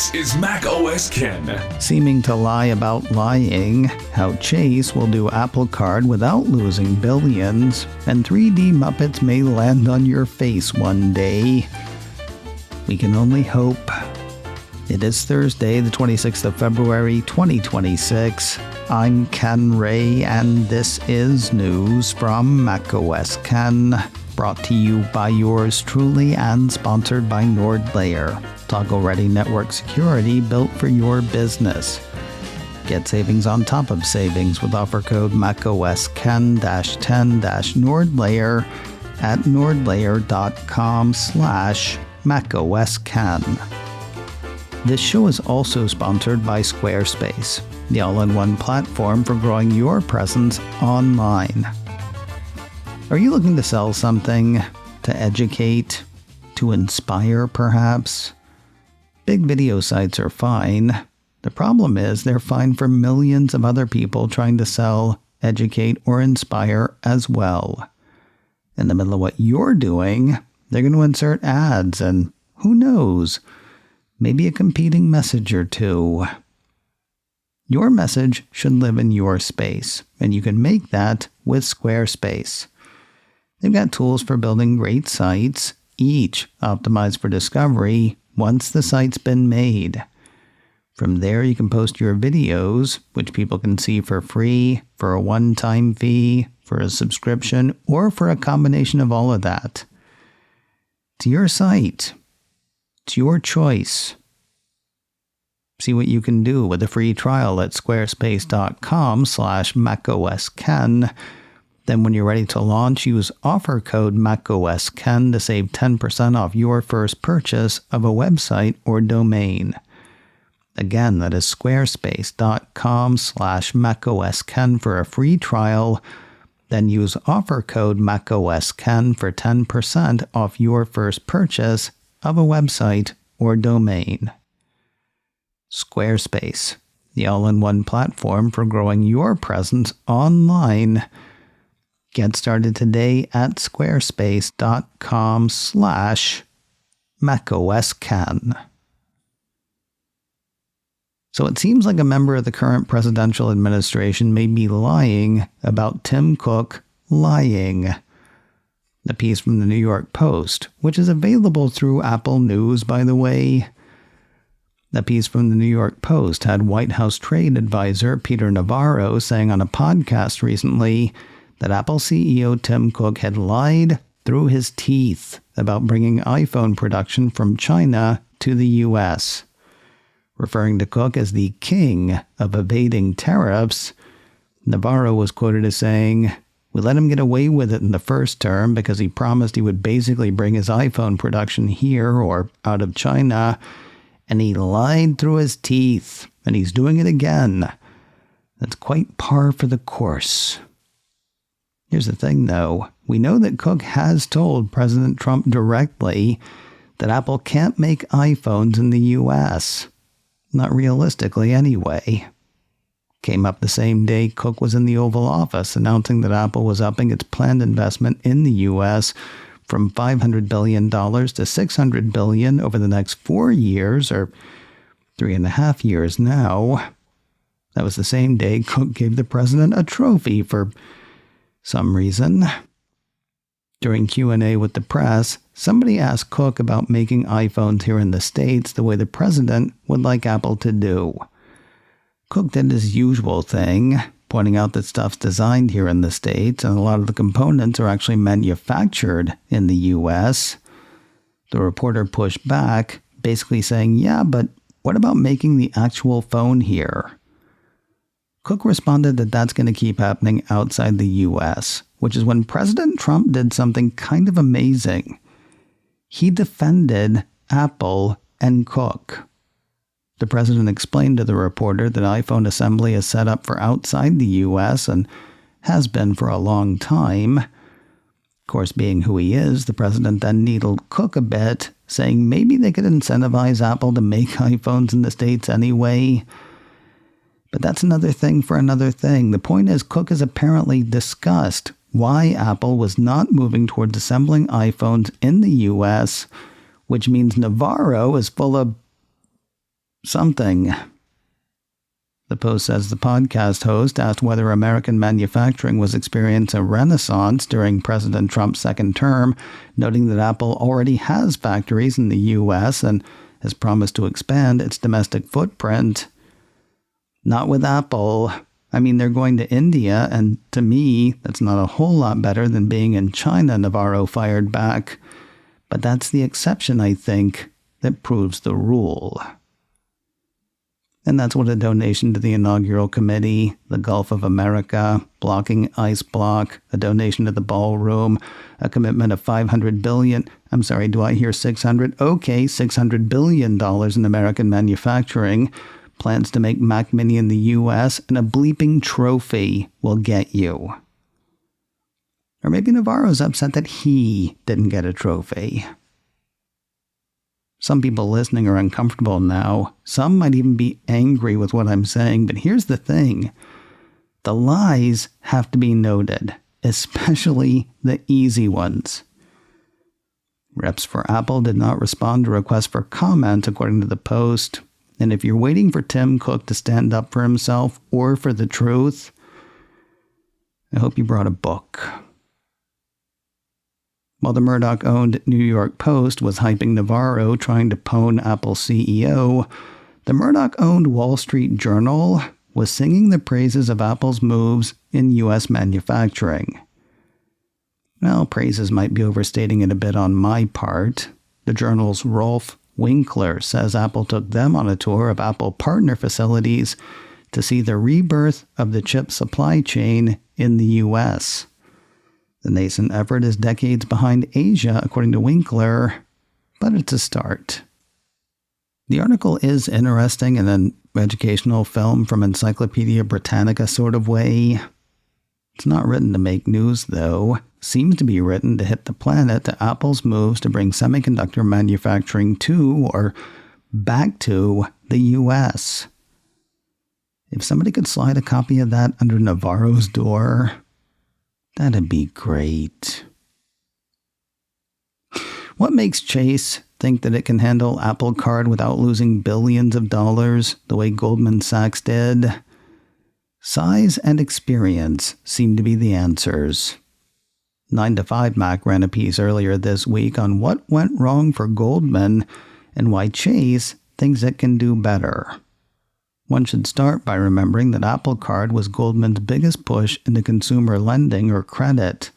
This is Mac OS Ken. Seeming to lie about lying, how Chase will do Apple Card without losing billions, and 3D Muppets may land on your face one day. We can only hope. It is Thursday, the 26th of February, 2026. I'm Ken Ray, and this is news from Mac OS Ken. Brought to you by yours truly and sponsored by NordLayer. Toggle-ready network security built for your business. Get savings on top of savings with offer code MacOSKen-10-NordLayer at nordlayer.com/MacOSKen. This show is also sponsored by Squarespace, the all-in-one platform for growing your presence online. Are you looking to sell something, to educate, to inspire perhaps? Big video sites are fine. The problem is they're fine for millions of other people trying to sell, educate, or inspire as well. In the middle of what you're doing, they're going to insert ads and, who knows, maybe a competing message or two. Your message should live in your space, and you can make that with Squarespace. They've got tools for building great sites, each optimized for discovery once the site's been made. From there, you can post your videos, which people can see for free, for a one-time fee, for a subscription, or for a combination of all of that. It's your site. It's your choice. See what you can do with a free trial at squarespace.com/MacOSKen. Then when you're ready to launch, use offer code MacOSKen to save 10% off your first purchase of a website or domain. Again, that is squarespace.com/MacOSKen for a free trial. Then use offer code MacOSKen for 10% off your first purchase of a website or domain. Squarespace, the all-in-one platform for growing your presence online. Get started today at squarespace.com/MacOSKen. So it seems like a member of the current presidential administration may be lying about Tim Cook lying. The piece from the New York Post, which is available through Apple News, by the way. The piece from the New York Post had White House trade advisor Peter Navarro saying on a podcast recently that Apple CEO Tim Cook had lied through his teeth about bringing iPhone production from China to the U.S. Referring to Cook as the king of evading tariffs, Navarro was quoted as saying, "We let him get away with it in the first term because he promised he would basically bring his iPhone production here or out of China, and he lied through his teeth, and he's doing it again. That's quite par for the course." Here's the thing, though. We know that Cook has told President Trump directly that Apple can't make iPhones in the U.S. Not realistically, anyway. Came up the same day Cook was in the Oval Office announcing that Apple was upping its planned investment in the U.S. from $500 billion to $600 billion over the next 4 years, or 3.5 years now. That was the same day Cook gave the president a trophy for some reason. During Q&A with the press, somebody asked Cook about making iPhones here in the States the way the president would like Apple to do. Cook did his usual thing, pointing out that stuff's designed here in the States and a lot of the components are actually manufactured in the U.S. The reporter pushed back, basically saying, "Yeah, but what about making the actual phone here?" Cook responded that that's going to keep happening outside the U.S., which is when President Trump did something kind of amazing. He defended Apple and Cook. The president explained to the reporter that iPhone assembly is set up for outside the U.S. and has been for a long time. Of course, being who he is, the president then needled Cook a bit, saying maybe they could incentivize Apple to make iPhones in the States anyway. But that's another thing for another thing. The point is, Cook has apparently discussed why Apple was not moving towards assembling iPhones in the U.S., which means Navarro is full of something. The Post says the podcast host asked whether American manufacturing was experiencing a renaissance during President Trump's second term, noting that Apple already has factories in the U.S. and has promised to expand its domestic footprint. Not with Apple. I mean, they're going to India, and to me, that's not a whole lot better than being in China, Navarro fired back. But that's the exception, I think, that proves the rule. And that's what a donation to the inaugural committee, the Gulf of America, blocking ice block, a donation to the ballroom, a commitment of $500 billion. I'm sorry, do I hear 600? Okay, $600 billion in American manufacturing, plans to make Mac Mini in the U.S., and a bleeping trophy will get you. Or maybe Navarro's upset that he didn't get a trophy. Some people listening are uncomfortable now. Some might even be angry with what I'm saying, but here's the thing. The lies have to be noted, especially the easy ones. Reps for Apple did not respond to requests for comment, according to the Post. And if you're waiting for Tim Cook to stand up for himself or for the truth, I hope you brought a book. While the Murdoch-owned New York Post was hyping Navarro trying to pwn Apple CEO, the Murdoch-owned Wall Street Journal was singing the praises of Apple's moves in U.S. manufacturing. Well, praises might be overstating it a bit on my part. The journal's Rolf Winkler says Apple took them on a tour of Apple partner facilities to see the rebirth of the chip supply chain in the U.S. The nascent effort is decades behind Asia, according to Winkler, but it's a start. The article is interesting in an educational film from Encyclopedia Britannica sort of way. It's not written to make news, though. Seems to be written to hit the planet to Apple's moves to bring semiconductor manufacturing to, or back to, the U.S. If somebody could slide a copy of that under Navarro's door, that'd be great. What makes Chase think that it can handle Apple Card without losing billions of dollars the way Goldman Sachs did? Size and experience seem to be the answers. 9to5Mac ran a piece earlier this week on what went wrong for Goldman and why Chase thinks it can do better. One should start by remembering that Apple Card was Goldman's biggest push into consumer lending or credit.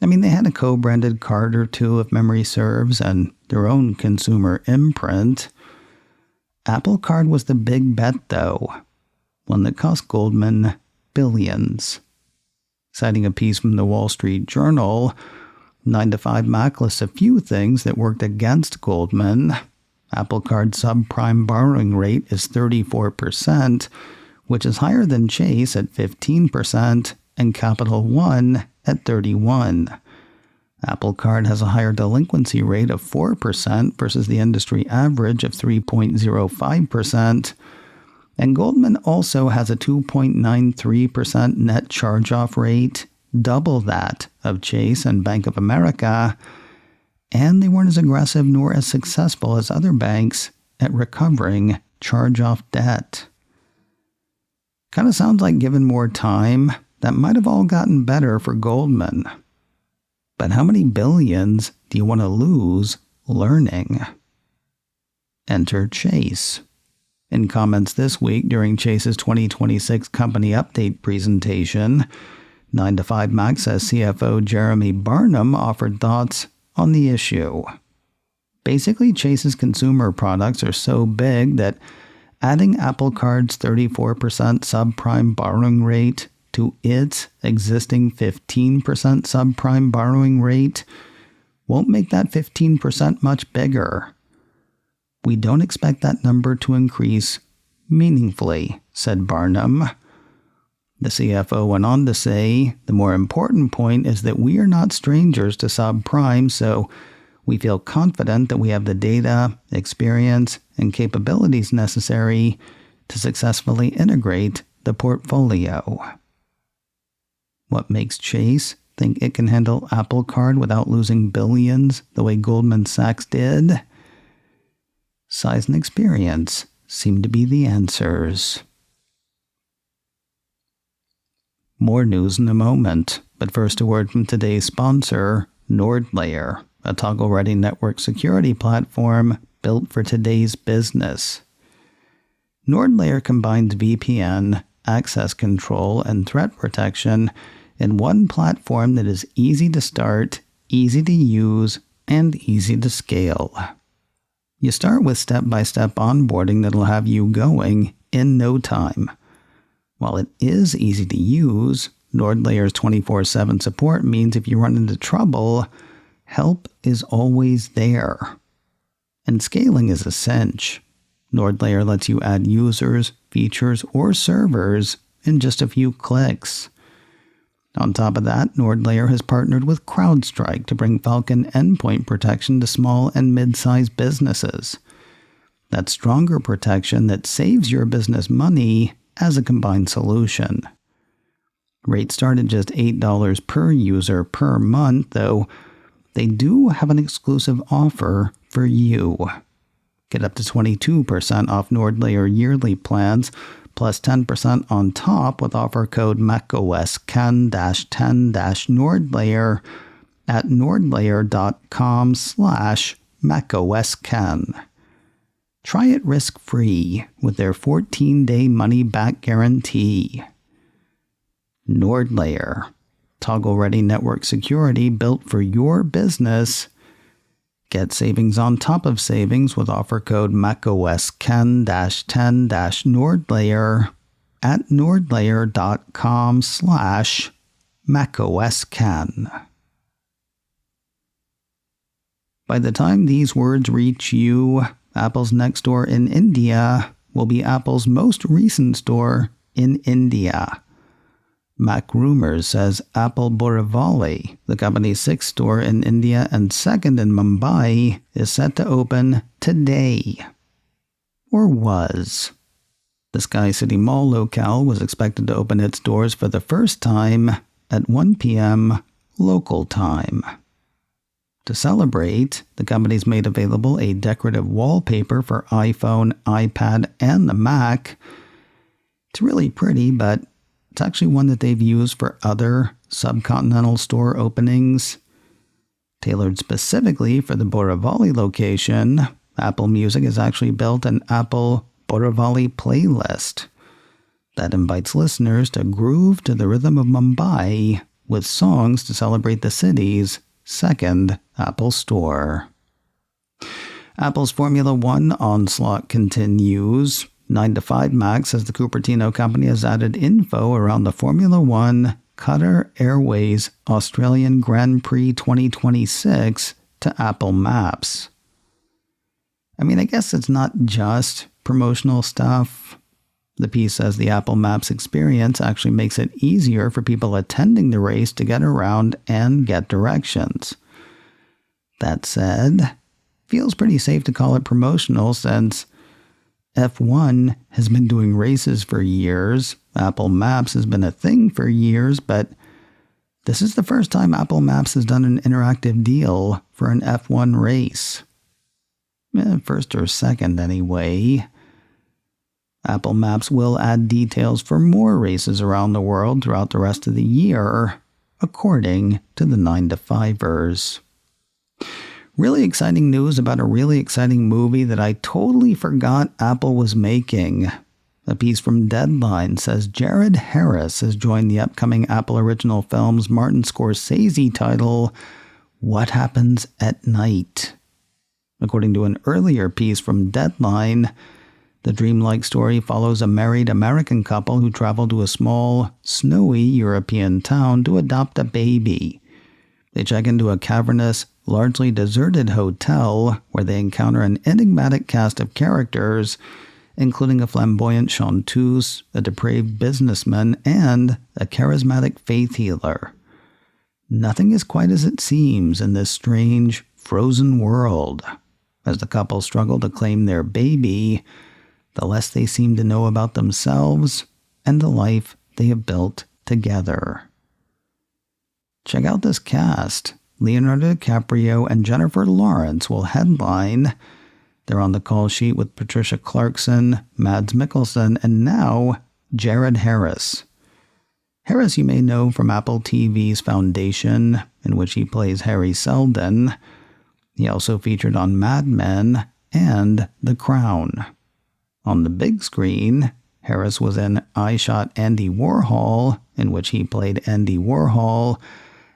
I mean, they had a co-branded card or two, if memory serves, and their own consumer imprint. Apple Card was the big bet, though, one that cost Goldman billions. Citing a piece from the Wall Street Journal, 9to5Mac lists a few things that worked against Goldman. Apple Card subprime borrowing rate is 34%, which is higher than Chase at 15% and Capital One at 31%. Apple Card has a higher delinquency rate of 4% versus the industry average of 3.05%. And Goldman also has a 2.93% net charge-off rate, double that of Chase and Bank of America. And they weren't as aggressive nor as successful as other banks at recovering charge-off debt. Kind of sounds like given more time, that might have all gotten better for Goldman. But how many billions do you want to lose learning? Enter Chase. In comments this week during Chase's 2026 company update presentation, 9to5Mac says CFO Jeremy Barnum offered thoughts on the issue. Basically, Chase's consumer products are so big that adding Apple Card's 34% subprime borrowing rate to its existing 15% subprime borrowing rate won't make that 15% much bigger. We don't expect that number to increase meaningfully, said Barnum. The CFO went on to say, the more important point is that we are not strangers to subprime, so we feel confident that we have the data, experience, and capabilities necessary to successfully integrate the portfolio. What makes Chase think it can handle Apple Card without losing billions the way Goldman Sachs did? Size and experience seem to be the answers. More news in a moment, but first a word from today's sponsor, NordLayer, a toggle-ready network security platform built for today's business. NordLayer combines VPN, access control, and threat protection in one platform that is easy to start, easy to use, and easy to scale. You start with step-by-step onboarding that'll have you going in no time. While it is easy to use, NordLayer's 24/7 support means if you run into trouble, help is always there. And scaling is a cinch. NordLayer lets you add users, features, or servers in just a few clicks. On top of that, NordLayer has partnered with CrowdStrike to bring Falcon endpoint protection to small and mid-sized businesses. That's stronger protection that saves your business money as a combined solution. Rates start at just $8 per user per month, though they do have an exclusive offer for you. Get up to 22% off NordLayer yearly plans, plus 10% on top with offer code macOSCAN-10-NordLayer at nordlayer.com/macOSCAN. Try it risk-free with their 14-day money-back guarantee. NordLayer, toggle-ready network security built for your business. Get savings on top of savings with offer code macOSCAN-10-NordLayer at nordlayer.com/macOSCAN. By the time these words reach you, Apple's next store in India will be Apple's most recent store in India. Mac Rumors says Apple Borivali, the company's sixth store in India and second in Mumbai, is set to open today. Or was. The Sky City Mall locale was expected to open its doors for the first time at 1 p.m. local time. To celebrate, the company's made available a decorative wallpaper for iPhone, iPad, and the Mac. It's really pretty, but it's actually one that they've used for other subcontinental store openings. Tailored specifically for the Borivali location, Apple Music has actually built an Apple Borivali playlist that invites listeners to groove to the rhythm of Mumbai with songs to celebrate the city's second Apple Store. Apple's Formula One onslaught continues. 9 to 5 Mac says the Cupertino company has added info around the Formula One Qatar Airways Australian Grand Prix 2026 to Apple Maps. I mean, I guess it's not just promotional stuff. The piece says the Apple Maps experience actually makes it easier for people attending the race to get around and get directions. That said, feels pretty safe to call it promotional since F1 has been doing races for years. Apple Maps has been a thing for years, but this is the first time Apple Maps has done an interactive deal for an F1 race. First or second, anyway. Apple Maps will add details for more races around the world throughout the rest of the year, according to the 9 to 5ers. Really exciting news about a really exciting movie that I totally forgot Apple was making. A piece from Deadline says Jared Harris has joined the upcoming Apple Original Films Martin Scorsese title, What Happens at Night. According to an earlier piece from Deadline, the dreamlike story follows a married American couple who travel to a small, snowy European town to adopt a baby. They check into a cavernous, largely deserted hotel where they encounter an enigmatic cast of characters, including a flamboyant chanteuse, a depraved businessman, and a charismatic faith healer. Nothing is quite as it seems in this strange, frozen world. As the couple struggle to claim their baby, the less they seem to know about themselves and the life they have built together. Check out this cast. Leonardo DiCaprio and Jennifer Lawrence will headline. They're on the call sheet with Patricia Clarkson, Mads Mikkelsen, and now Jared Harris. Harris you may know from Apple TV's Foundation, in which he plays Harry Seldon. He also featured on Mad Men and The Crown. On the big screen, Harris was in I Shot Andy Warhol, in which he played Andy Warhol,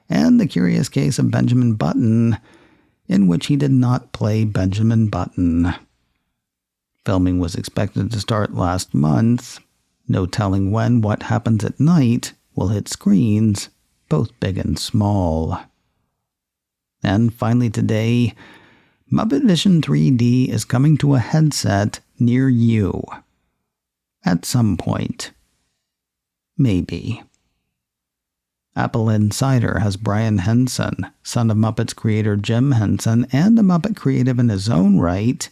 and The Curious Case of Benjamin Button, in which he did not play Benjamin Button. Filming was expected to start last month. No telling when What Happens at Night will hit screens, both big and small. And finally today, Muppet Vision 3D is coming to a headset near you. At some point. Maybe. Apple Insider has Brian Henson, son of Muppets creator Jim Henson, and a Muppet creative in his own right.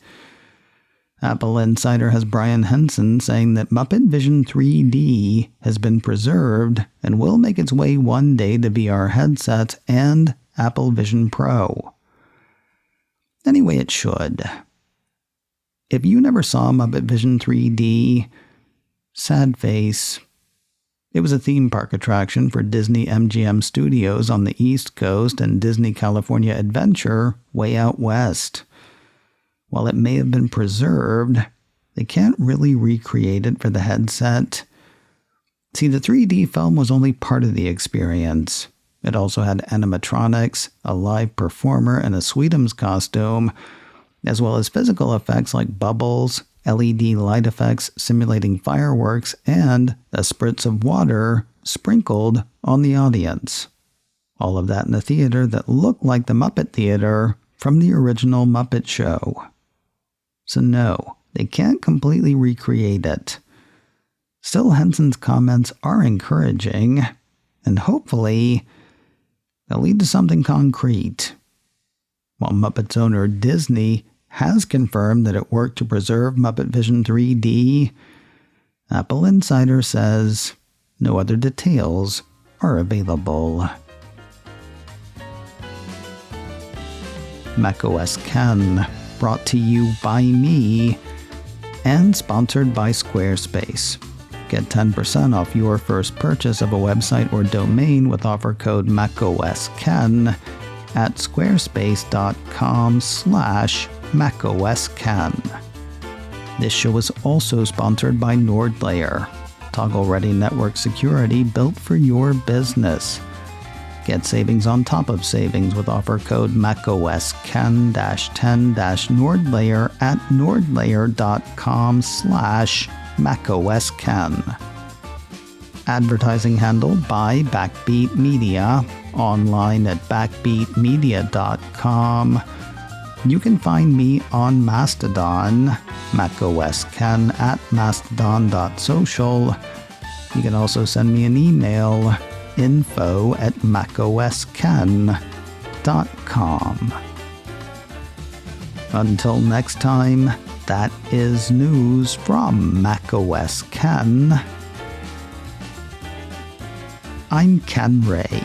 Apple Insider has Brian Henson saying that Muppet Vision 3D has been preserved and will make its way one day to VR headsets and Apple Vision Pro. Anyway, it should. If you never saw Muppet Vision 3D, sad face. It was a theme park attraction for Disney MGM Studios on the East Coast and Disney California Adventure way out west. While it may have been preserved, they can't really recreate it for the headset. See, the 3D film was only part of the experience. It also had animatronics, a live performer in a Sweetums costume, as well as physical effects like bubbles, LED light effects simulating fireworks, and a spritz of water sprinkled on the audience. All of that in a theater that looked like the Muppet Theater from the original Muppet Show. So no, they can't completely recreate it. Still, Henson's comments are encouraging, and hopefully they'll lead to something concrete. While Muppet's owner Disney has confirmed that it worked to preserve Muppet Vision 3D, Apple Insider says no other details are available. macOS Ken, brought to you by me and sponsored by Squarespace. Get 10% off your first purchase of a website or domain with offer code macOSKen at squarespace.com/macOSKen. This show is also sponsored by NordLayer, toggle-ready network security built for your business. Get savings on top of savings with offer code macOSKen-10-NordLayer at nordlayer.com/macOSKen. Advertising handled by Backbeat Media, online at backbeatmedia.com. You can find me on Mastodon, macOSKen at mastodon.social. You can also send me an email, info@macOSKen.com. Until next time, that is news from macOS Ken. I'm Ken Ray.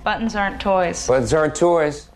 Buttons aren't toys. Buttons aren't toys.